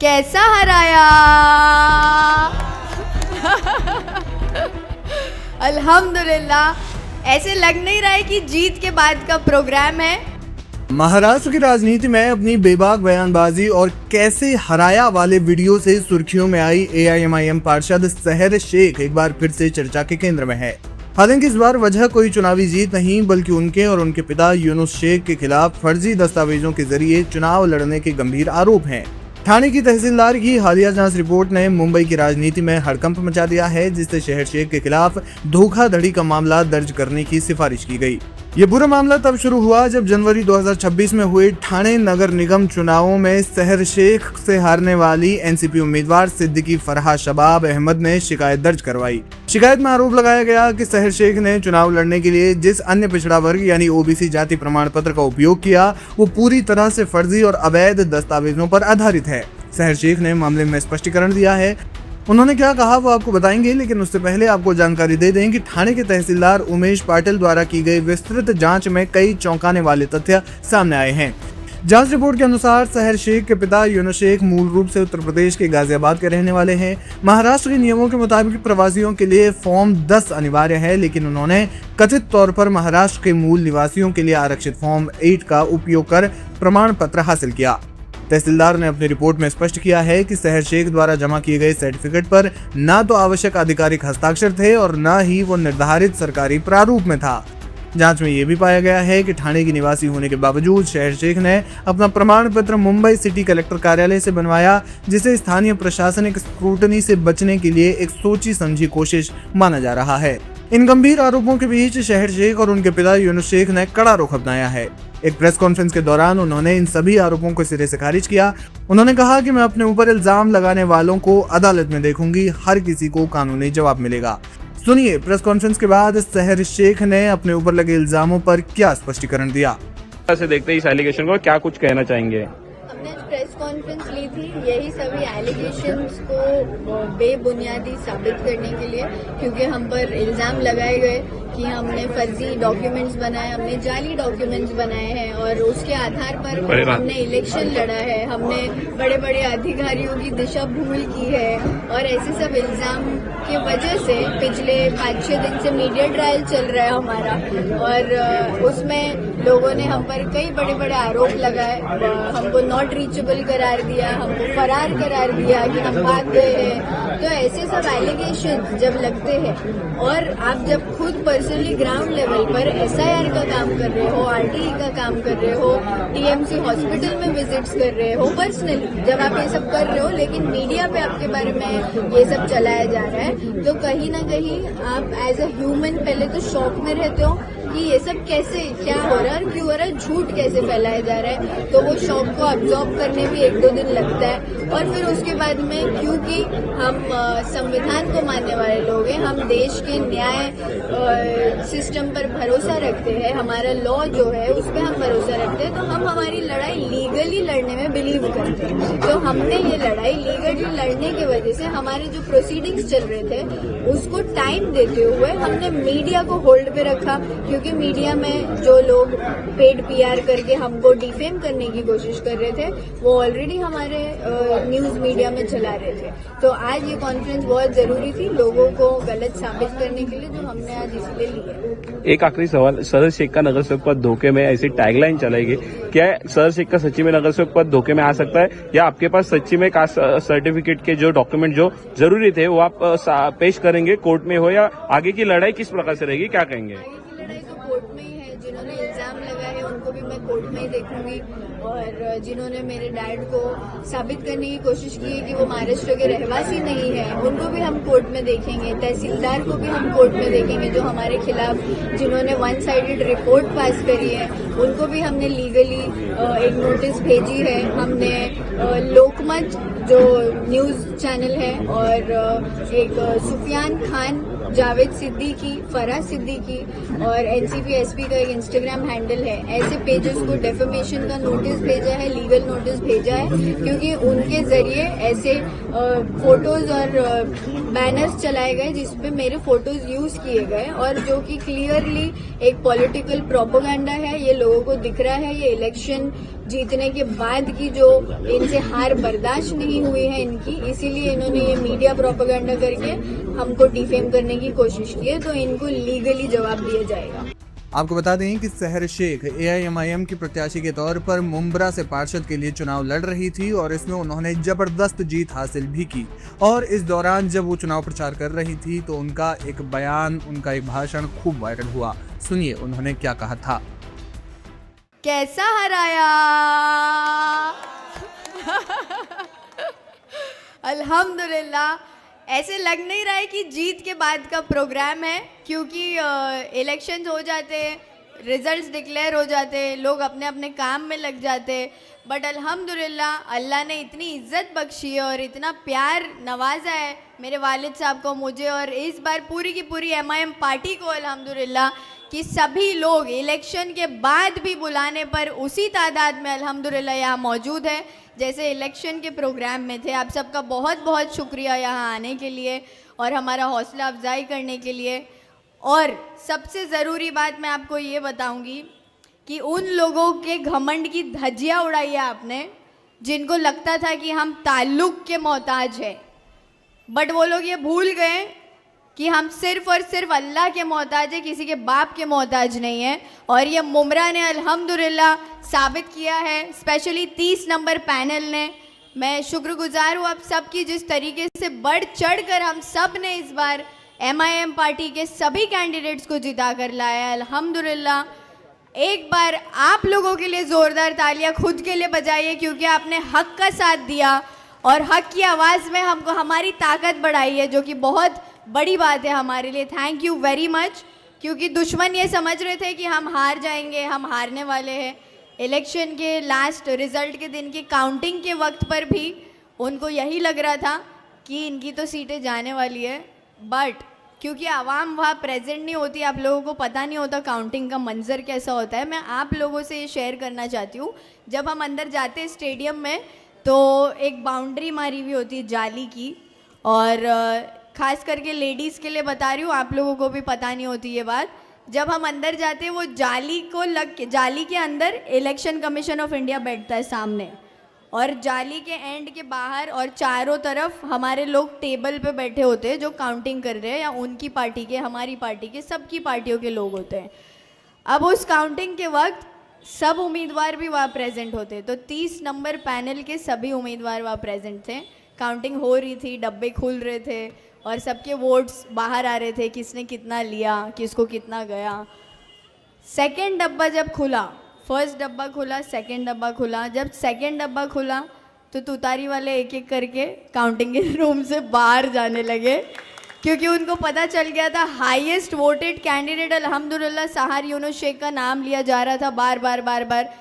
कैसा हराया। अल्हम्दुलिल्लाह, ऐसे लग नहीं रहा है कि जीत के बाद का प्रोग्राम है। महाराष्ट्र की राजनीति में अपनी बेबाक बयानबाजी और कैसे हराया वाले वीडियो से सुर्खियों में आई AIMIM पार्षद सहर शेख एक बार फिर से चर्चा के केंद्र में है। हालांकि इस बार वजह कोई चुनावी जीत नहीं, बल्कि उनके और उनके पिता यूनुस शेख के खिलाफ फर्जी दस्तावेजों के जरिए चुनाव लड़ने के गंभीर आरोप हैं। ठाणे की तहसीलदार की हालिया जांच रिपोर्ट ने मुंबई की राजनीति में हड़कंप मचा दिया है, जिससे शहर शेख के खिलाफ धोखाधड़ी का मामला दर्ज करने की सिफारिश की गई। ये पूरा मामला तब शुरू हुआ जब जनवरी 2026 में हुए ठाणे नगर निगम चुनावों में शहर शेख से हारने वाली NCP उम्मीदवार सिद्दीकी फरहा शबाब अहमद ने शिकायत दर्ज करवाई। शिकायत में आरोप लगाया गया कि शहर शेख ने चुनाव लड़ने के लिए जिस अन्य पिछड़ा वर्ग यानी OBC जाति प्रमाण पत्र का उपयोग किया, वो पूरी तरह से फर्जी और अवैध दस्तावेजों पर आधारित है। शहर शेख ने मामले में स्पष्टीकरण दिया है। उन्होंने क्या कहा वो आपको बताएंगे, लेकिन उससे पहले आपको जानकारी दे दें कि ठाणे के तहसीलदार उमेश पाटिल द्वारा की गई विस्तृत जांच में कई चौंकाने वाले तथ्य सामने आए हैं। जांच रिपोर्ट के अनुसार शहर शेख के पिता यूनुस शेख मूल रूप से उत्तर प्रदेश के गाजियाबाद के रहने वाले हैं। महाराष्ट्र के नियमों के मुताबिक प्रवासियों के लिए फॉर्म 10 अनिवार्य है, लेकिन उन्होंने कथित तौर पर महाराष्ट्र के मूल निवासियों के लिए आरक्षित फॉर्म 8 का उपयोग कर प्रमाण पत्र हासिल किया। तहसीलदार ने अपनी रिपोर्ट में स्पष्ट किया है कि शहर शेख द्वारा जमा किए गए सर्टिफिकेट पर न तो आवश्यक आधिकारिक हस्ताक्षर थे और न ही वो निर्धारित सरकारी प्रारूप में था। जांच में ये भी पाया गया है कि ठाणे की निवासी होने के बावजूद शहर शेख ने अपना प्रमाण पत्र मुंबई सिटी कलेक्टर कार्यालय से बनवाया, जिसे स्थानीय प्रशासनिक स्क्रूटनी से बचने के लिए एक सोची समझी कोशिश माना जा रहा है। इन गंभीर आरोपों के बीच शहर शेख और उनके पिता यूनुस शेख ने कड़ा रुख अपनाया है। एक प्रेस कॉन्फ्रेंस के दौरान उन्होंने इन सभी आरोपों को सिरे से खारिज किया। उन्होंने कहा कि मैं अपने ऊपर इल्जाम लगाने वालों को अदालत में देखूंगी, हर किसी को कानूनी जवाब मिलेगा। सुनिए प्रेस कॉन्फ्रेंस के बाद शहर शेख ने अपने ऊपर लगे इल्जामों पर क्या स्पष्टीकरण दिया। से देखते ही इस एलिगेशन को क्या कुछ कहना चाहेंगे? हमने प्रेस कॉन्फ्रेंस ली थी यही सभी एलिगेशंस को बेबुनियादी साबित करने के लिए, क्योंकि हम पर इल्जाम लगाए गए कि हमने फर्जी डॉक्यूमेंट्स बनाए, हमने जाली डॉक्यूमेंट्स बनाए हैं और उसके आधार पर हमने इलेक्शन लड़ा है, हमने बड़े बड़े अधिकारियों की दिशा भूल की है और ऐसे सब इल्जाम की वजह से पिछले 5-6 दिन से मीडिया ट्रायल चल रहा है हमारा, और उसमें लोगों ने हम पर कई बड़े बड़े आरोप लगाए, हमको नॉट रीचेबल करार दिया, हमको फरार करार दिया कि हम भाग गए हैं। तो ऐसे सब एलिगेशन जब लगते हैं और आप जब खुद पर्सनली ग्राउंड लेवल पर SIR का काम कर रहे हो, RTE का काम कर रहे हो, TMC हॉस्पिटल में विजिट्स कर रहे हो, पर्सनली जब आप ये सब कर रहे हो लेकिन मीडिया पे आपके बारे में ये सब चलाया जा रहा है, तो कहीं ना कहीं आप एज अ ह्यूमन पहले तो शॉक में रहते हो कि ये सब कैसे, क्या हो रहा है, क्यों हो रहा है, झूठ कैसे फैलाया जा रहा है। तो वो शॉक को अब्जॉर्ब करने में 1-2 दिन लगता है और फिर उसके बाद में, क्योंकि हम संविधान को मानने वाले लोग हैं, हम देश के न्याय सिस्टम पर भरोसा रखते हैं, हमारा लॉ जो है उस पर हम भरोसा रखते हैं, तो हम हमारी लड़ाई लीगली लड़ने में बिलीव करते हैं। तो हमने ये लड़ाई लीगली लड़ने की वजह से हमारे जो प्रोसीडिंग्स चल रहे थे उसको टाइम देते हुए हमने मीडिया को होल्ड पे रखा, क्योंकि मीडिया में जो लोग पेड PR करके हमको डिफेम करने की कोशिश कर रहे थे वो ऑलरेडी हमारे न्यूज मीडिया में चला रहे थे। तो आज ये कॉन्फ्रेंस बहुत जरूरी थी लोगों को गलत साबित करने के लिए, जो हमने आज इसलिए ली है। एक आखिरी सवाल, शहर शेख का नगर सेवक पद धोखे में, ऐसी टैगलाइन चलाएगी, क्या शहर शेख का सच्ची में नगर सेवक पद धोखे में आ सकता है, या आपके पास सच्ची में कास्ट सर्टिफिकेट के जो डॉक्यूमेंट जो जरूरी थे वो आप पेश करेंगे कोर्ट में हो, या आगे की लड़ाई किस प्रकार से रहेगी, क्या कहेंगे? लड़ाई तो कोर्ट में ही है, जिन्होंने इल्जाम लगाए हैं उनको भी मैं कोर्ट में ही देखूंगी, और जिन्होंने मेरे डैड को साबित करने की कोशिश की है कि वो महाराष्ट्र के रहवासी नहीं है उनको भी हम कोर्ट में देखेंगे, तहसीलदार को भी हम कोर्ट में देखेंगे जो हमारे खिलाफ जिन्होंने 1 साइडेड रिपोर्ट पास करी है, उनको भी हमने लीगली एक नोटिस भेजी है। हमने लोकमत जो न्यूज चैनल है और एक सुफियान खान, जावेद सिद्दीकी, फराह सिद्दीकी और NCP SP का एक इंस्टाग्राम हैंडल है, ऐसे पेजेस को डेफेमेशन का नोटिस भेजा है, लीगल नोटिस भेजा है, क्योंकि उनके जरिए ऐसे फोटोज और बैनर्स चलाए गए जिसपे मेरे फोटोज यूज किए गए और जो कि क्लियरली एक पॉलिटिकल प्रोपेगेंडा है, ये लोगों को दिख रहा है, ये इलेक्शन जीतने के बाद की जो इनसे हार बर्दाश्त नहीं हुई है इनकी, इसीलिए इन्होंने ये मीडिया प्रोपेगेंडा करके हमको डिफेम करने की कोशिश की है, तो इनको लीगली जवाब दिया जाएगा। आपको बता दें कि सहर शेख AIMIM की प्रत्याशी के तौर पर मुंब्रा से पार्षद के लिए चुनाव लड़ रही थी और इसमें उन्होंने जबरदस्त जीत हासिल भी की। और इस दौरान जब वो चुनाव प्रचार कर रही थी तो उनका एक बयान, उनका एक भाषण खूब वायरल हुआ। सुनिए उन्होंने क्या कहा था। कैसा हराया अल्हम्दुलिल्लाह। ऐसे लग नहीं रहा है कि जीत के बाद का प्रोग्राम है, क्योंकि इलेक्शंस हो जाते हैं, रिजल्ट्स डिक्लेयर हो जाते हैं, लोग अपने अपने काम में लग जाते हैं, बट अल्हम्दुलिल्लाह अल्लाह ने इतनी इज्जत बख्शी है और इतना प्यार नवाजा है मेरे वालिद साहब को, मुझे और इस बार पूरी की पूरी MIM पार्टी को अल्हम्दुलिल्लाह कि सभी लोग इलेक्शन के बाद भी बुलाने पर उसी तादाद में अल्हम्दुलिल्लाह यहाँ मौजूद है जैसे इलेक्शन के प्रोग्राम में थे। आप सबका बहुत बहुत शुक्रिया यहाँ आने के लिए और हमारा हौसला अफजाई करने के लिए। और सबसे ज़रूरी बात मैं आपको ये बताऊंगी कि उन लोगों के घमंड की धज्जियाँ उड़ाई है आपने, जिनको लगता था कि हम ताल्लुक़ के मोहताज हैं, बट वो लोग ये भूल गए कि हम सिर्फ़ और सिर्फ अल्लाह के मोहताज है, किसी के बाप के मोहताज नहीं है। और ये मुमरा ने अल्हम्दुलिल्लाह साबित किया है, स्पेशली 30 नंबर पैनल ने। मैं शुक्रगुजार हूँ आप सबकी, जिस तरीके से बढ़ चढ़ कर हम सब ने इस बार MIM पार्टी के सभी कैंडिडेट्स को जिता कर लाया अल्हम्दुलिल्लाह। एक बार आप लोगों के लिए ज़ोरदार तालियां खुद के लिए बजाइए, क्योंकि आपने हक का साथ दिया और हक की आवाज़ में हमको हमारी ताकत बढ़ाई है, जो कि बहुत बड़ी बात है हमारे लिए। Thank you very much. क्योंकि दुश्मन ये समझ रहे थे कि हम हार जाएंगे, हम हारने वाले हैं। इलेक्शन के लास्ट रिजल्ट के दिन की काउंटिंग के वक्त पर भी उनको यही लग रहा था कि इनकी तो सीटें जाने वाली है, बट क्योंकि आवाम वहाँ प्रेजेंट नहीं होती, आप लोगों को पता नहीं होता काउंटिंग का मंजर कैसा होता है। मैं आप लोगों से ये शेयर करना चाहती हूँ, जब हम अंदर जाते हैं स्टेडियम में तो एक बाउंड्री मारी हुई होती है जाली की, और ख़ास करके लेडीज़ के लिए बता रही हूँ, आप लोगों को भी पता नहीं होती ये बात। जब हम अंदर जाते हैं वो जाली को लग के, जाली के अंदर इलेक्शन कमीशन ऑफ इंडिया बैठता है सामने, और जाली के एंड के बाहर और चारों तरफ हमारे लोग टेबल पे बैठे होते हैं जो काउंटिंग कर रहे हैं, या उनकी पार्टी के, हमारी पार्टी के, सबकी पार्टियों के लोग होते हैं। अब उस काउंटिंग के वक्त सब उम्मीदवार भी वहाँ प्रेजेंट होते, तो 30 नंबर पैनल के सभी उम्मीदवार वहाँ प्रेजेंट थे। काउंटिंग हो रही थी, डब्बे खुल रहे थे और सबके वोट्स बाहर आ रहे थे, किसने कितना लिया, किसको कितना गया। सेकंड डब्बा जब खुला, फर्स्ट डब्बा खुला, सेकंड डब्बा खुला, जब सेकंड डब्बा खुला तो तुतारी वाले एक एक करके काउंटिंग के रूम से बाहर जाने लगे, क्योंकि उनको पता चल गया था हाईएस्ट वोटेड कैंडिडेट अल्हम्दुलिल्लाह सहर यूनुस शेख का नाम लिया जा रहा था बार बार बार बार।